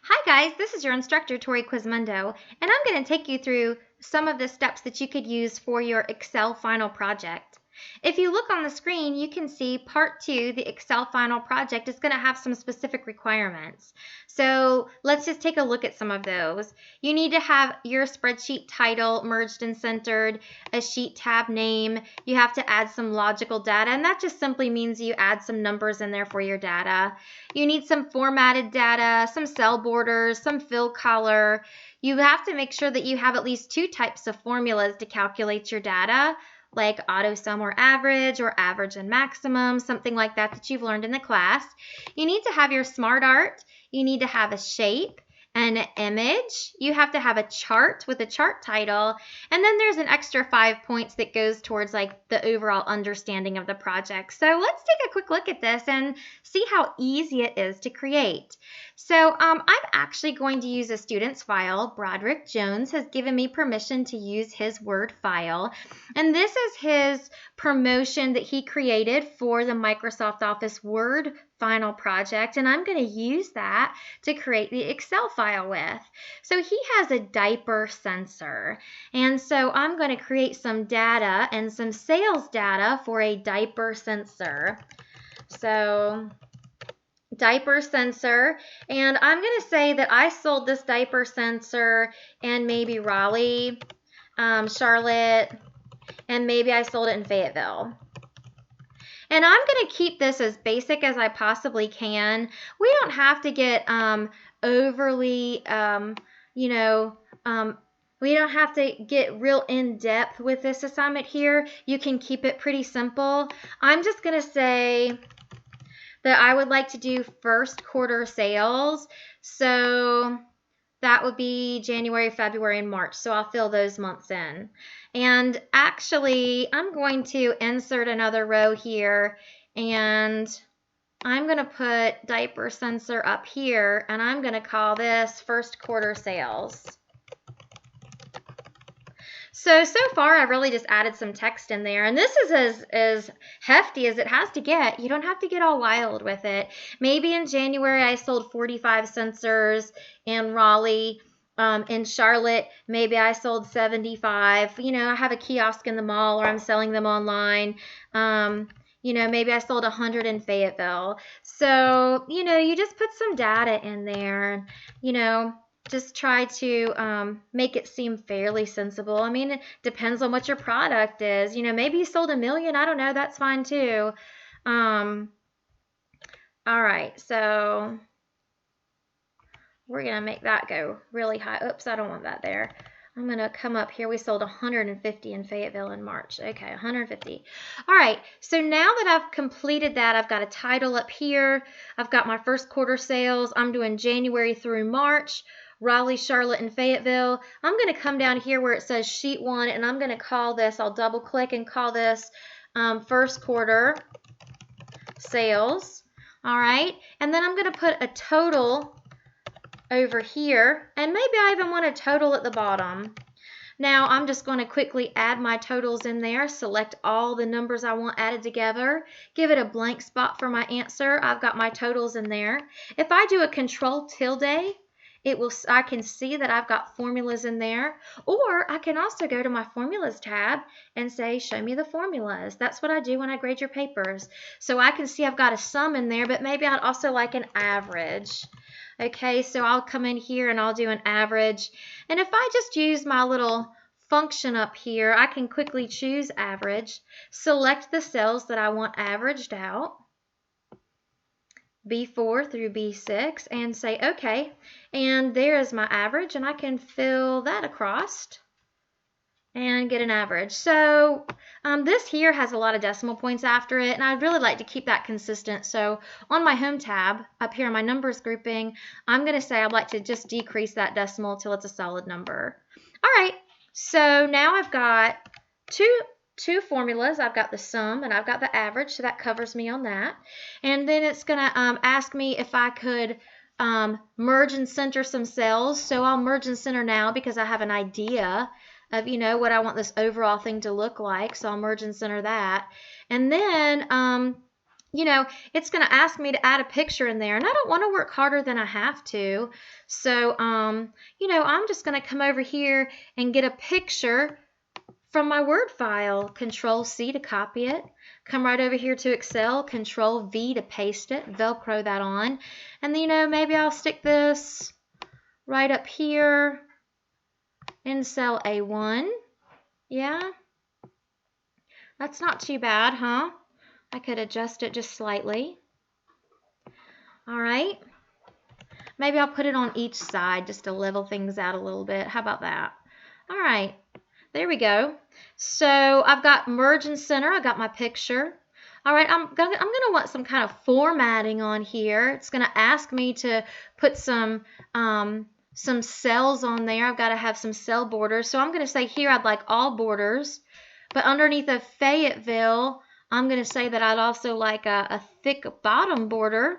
Hi guys, this is your instructor Tori Quizmundo, and I'm going to take you through some of the steps that you could use for your Excel final project. If you look on the screen, you can see part 2, the Excel final project, is going to have some specific requirements. So let's just take a look at some of those. You need to have your spreadsheet title merged and centered, a sheet tab name. You have to add some logical data, and that just simply means you add some numbers in there for your data. You need some formatted data, some cell borders, some fill color. You have to make sure that you have at least 2 types of formulas to calculate your data, like auto sum or average and maximum, something like that that you've learned in the class. You need to have your SmartArt. You need to have a shape, an image. You have to have a chart with a chart title, and then there's an extra 5 points that goes towards like the overall understanding of the project. So let's take a quick look at this and see how easy it is to create. So I'm actually going to use a student's file. Broderick Jones has given me permission to use his Word file, and this is his promotion that he created for the Microsoft Office Word final project, and I'm going to use that to create the Excel file with. So he has a diaper sensor, and so I'm going to create some data and some sales data for a diaper sensor. So diaper sensor, and I'm going to say that I sold this diaper sensor in maybe Raleigh, Charlotte, and maybe I sold it in Fayetteville. And I'm going to keep this as basic as I possibly can. We don't have to get overly, we don't have to get real in-depth with this assignment here. You can keep it pretty simple. I'm just going to say that I would like to do first quarter sales. So that would be January, February, and March. So I'll fill those months in. And actually, I'm going to insert another row here, and I'm going to put diaper sensor up here, and I'm going to call this first quarter sales. So far, I really just added some text in there, and this is as hefty as it has to get. You don't have to get all wild with it. Maybe in January, I sold 45 sensors in Raleigh. In Charlotte, maybe I sold 75. I have a kiosk in the mall, or I'm selling them online. Maybe I sold 100 in Fayetteville. So, you just put some data in there, just try to make it seem fairly sensible. I mean, it depends on what your product is. Maybe you sold 1 million. I don't know. That's fine too. All right. So we're going to make that go really high. Oops, I don't want that there. I'm going to come up here. We sold 150 in Fayetteville in March. Okay, 150. All right, so now that I've completed that, I've got a title up here. I've got my first quarter sales. I'm doing January through March, Raleigh, Charlotte, and Fayetteville. I'm going to come down here where it says Sheet 1, and I'm going to call this, I'll double click and call this first quarter sales. All right, and then I'm going to put a total over here, and maybe I even want a total at the bottom. Now I'm just going to quickly add my totals in there, select all the numbers I want added together, give it a blank spot for my answer. I've got my totals in there. If I do a control tilde, I can see that I've got formulas in there, or I can also go to my formulas tab and say show me the formulas. That's what I do when I grade your papers. So I can see I've got a sum in there, but maybe I'd also like an average. Okay, so I'll come in here and I'll do an average. And if I just use my little function up here, I can quickly choose average, select the cells that I want averaged out, B4 through B6, and say okay. And there is my average, and I can fill that across and get an average. So this here has a lot of decimal points after it, and I'd really like to keep that consistent. So on my home tab up here in my numbers grouping, I'm going to say I'd like to just decrease that decimal till it's a solid number. All right, so now I've got two formulas. I've got the sum and I've got the average, so that covers me on that. And then it's going to ask me if I could merge and center some cells. So I'll merge and center now because I have an idea of what I want this overall thing to look like. So I'll merge and center that. And then it's going to ask me to add a picture in there, and I don't want to work harder than I have to. So, I'm just going to come over here and get a picture from my Word file. Control C to copy it. Come right over here to Excel. Control V to paste it. Velcro that on. And then, maybe I'll stick this right up here in cell A1. Yeah. That's not too bad, huh? I could adjust it just slightly. All right. Maybe I'll put it on each side just to level things out a little bit. How about that? All right. There we go. So I've got merge and center. I got my picture. All right. I'm gonna want some kind of formatting on here. It's gonna ask me to put some cells on there. I've got to have some cell borders. So I'm gonna say here I'd like all borders, but underneath of Fayetteville, I'm going to say that I'd also like a thick bottom border,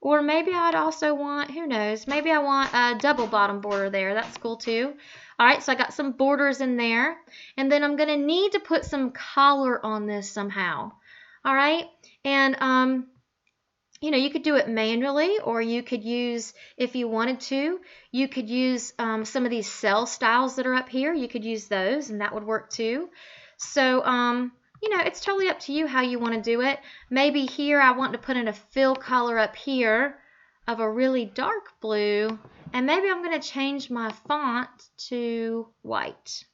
or maybe I'd also want, who knows, maybe I want a double bottom border there. That's cool too. All right, so I got some borders in there, and then I'm going to need to put some color on this somehow. All right, and you could do it manually, or you could use, if you wanted to, you could use some of these cell styles that are up here. You could use those, and that would work too. So, it's totally up to you how you want to do it. Maybe here I want to put in a fill color up here of a really dark blue, and maybe I'm going to change my font to white.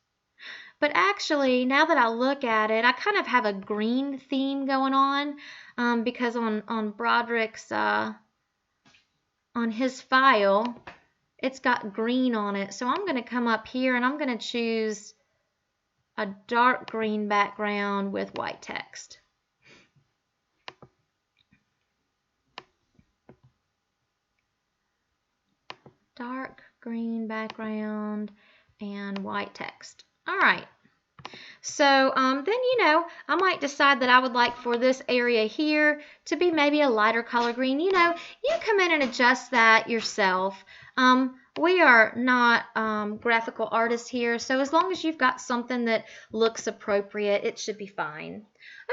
But actually, now that I look at it, I kind of have a green theme going on because on Broderick's, on his file, it's got green on it. So I'm going to come up here and I'm going to choose a dark green background with white text. Dark green background and white text. All right. So then, I might decide that I would like for this area here to be maybe a lighter color green. You come in and adjust that yourself. We are not graphical artists here, so as long as you've got something that looks appropriate, it should be fine.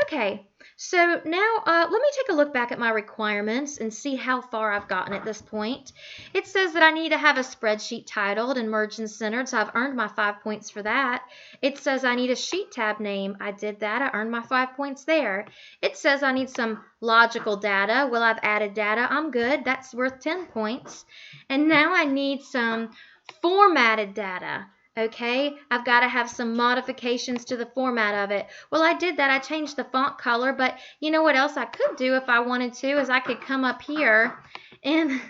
Okay, so now let me take a look back at my requirements and see how far I've gotten at this point. It says that I need to have a spreadsheet titled and merged and centered, so I've earned my 5 points for that. It says I need a sheet tab name. I did that. I earned my 5 points there. It says I need some logical data. Well, I've added data. I'm good. That's worth 10 points. And now I need some formatted data. Okay, I've got to have some modifications to the format of it. Well, I did that. I changed the font color, but you know what else I could do if I wanted to is I could come up here and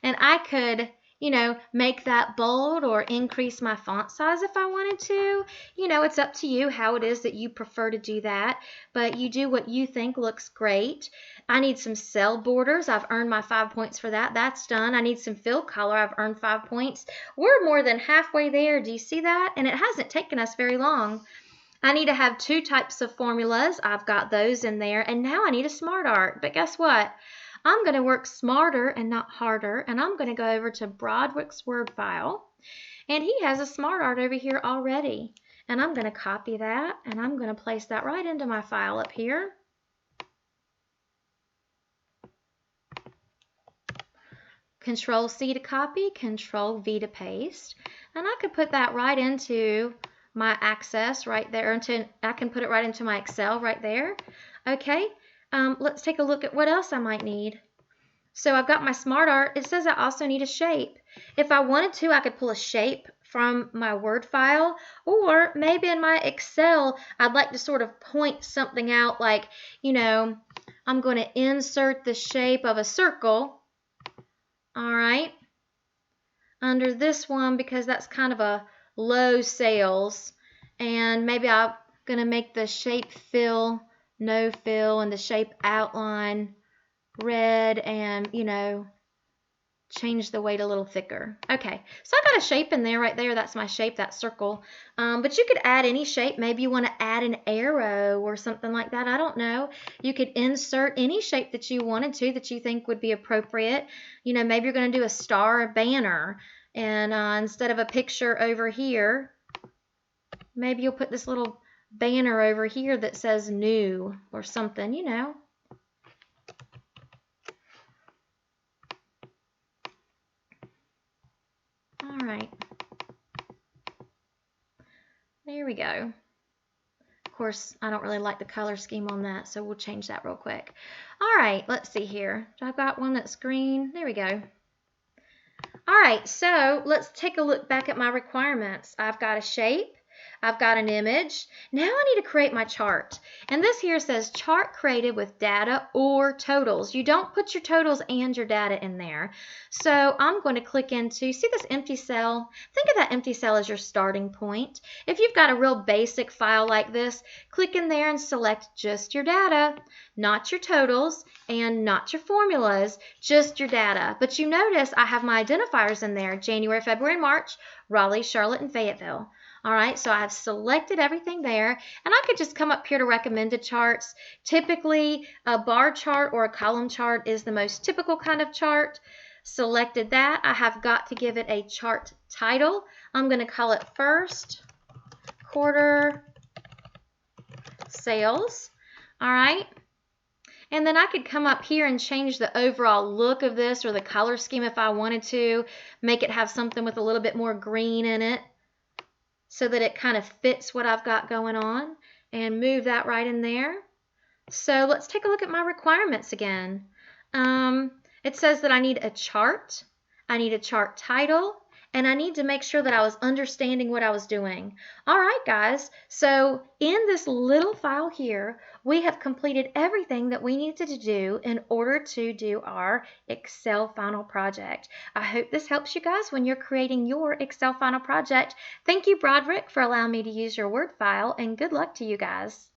I could, make that bold or increase my font size if I wanted to. It's up to you how it is that you prefer to do that, but you do what you think looks great. I need some cell borders. I've earned my 5 points for that. That's done. I need some fill color. I've earned 5 points. We're more than halfway there. Do you see that? And it hasn't taken us very long. I need to have 2 types of formulas. I've got those in there. And now I need a SmartArt. But guess what? I'm going to work smarter and not harder. And I'm going to go over to Broderick's Word file. And he has a SmartArt over here already. And I'm going to copy that. And I'm going to place that right into my file up here. Control C to copy, Control V to paste, and I could put that right into my Access right there. I can put it right into my Excel right there. Okay, let's take a look at what else I might need. So I've got my SmartArt. It says I also need a shape. If I wanted to, I could pull a shape from my Word file, or maybe in my Excel, I'd like to sort of point something out like, I'm going to insert the shape of a circle. All right, under this one because that's kind of a low sales, and maybe I'm going to make the shape fill, no fill, and the shape outline red and, change the weight a little thicker. Okay, so I got a shape in there right there. That's my shape, that circle. But you could add any shape. Maybe you want to add an arrow or something like that. I don't know. You could insert any shape that you wanted to that you think would be appropriate. Maybe you're going to do a star or banner. And instead of a picture over here, maybe you'll put this little banner over here that says new or something, we go. Of course, I don't really like the color scheme on that, so we'll change that real quick. All right, let's see here. I've got one that's green. There we go. All right, so let's take a look back at my requirements. I've got a shape. I've got an image. Now I need to create my chart. And this here says chart created with data or totals. You don't put your totals and your data in there. So I'm going to click into, see this empty cell? Think of that empty cell as your starting point. If you've got a real basic file like this, click in there and select just your data, not your totals and not your formulas, just your data. But you notice I have my identifiers in there, January, February, March, Raleigh, Charlotte, and Fayetteville. All right, so I've selected everything there, and I could just come up here to recommended charts. Typically, a bar chart or a column chart is the most typical kind of chart. Selected that. I have got to give it a chart title. I'm going to call it First Quarter Sales. All right. And then I could come up here and change the overall look of this or the color scheme if I wanted to, make it have something with a little bit more green in it, so that it kind of fits what I've got going on, and move that right in there. So let's take a look at my requirements again. It says that I need a chart, I need a chart title, and I need to make sure that I was understanding what I was doing. All right, guys, so in this little file here, we have completed everything that we needed to do in order to do our Excel Final project. I hope this helps you guys when you're creating your Excel Final project. Thank you, Broderick, for allowing me to use your Word file, and good luck to you guys.